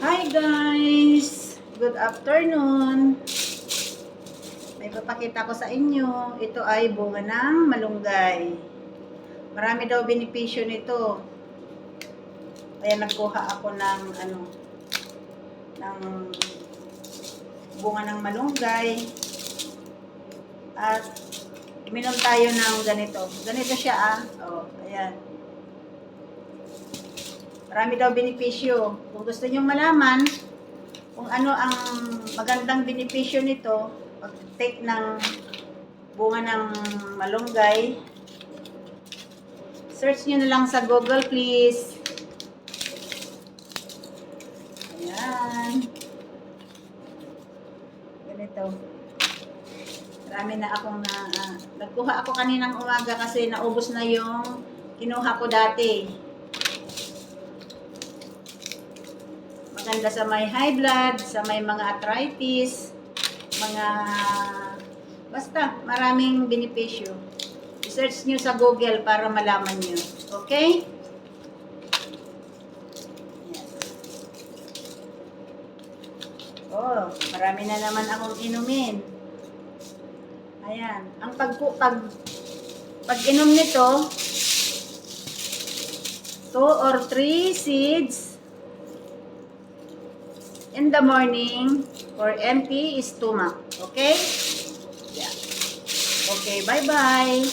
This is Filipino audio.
Hi guys! Good afternoon! May papakita ko sa inyo. Ito ay bunga ng malunggay. Marami daw benepisyo nito. Kaya nagkuha ako ng ng bunga ng malunggay. At minom tayo ng ganito. Ganito siya Oh, ayan. Marami daw benepisyo. Kung gusto niyo malaman kung ano ang magandang benepisyo nito, pag-take ng bunga ng malunggay, search niyo na lang sa Google, please. Ayan. Ganito. Marami na akong nagkuha ako kaninang umaga kasi naubos na yung kinuha ko dati. Maganda sa may high blood, sa may mga arthritis, basta maraming benepisyo. I-search nyo sa Google para malaman nyo. Okay? Yes. Oh, marami na naman akong inumin. Ayan. Ang pag-inom nito, 2 or 3 seeds in the morning for empty stomach. Okay? Yeah. Okay, bye-bye.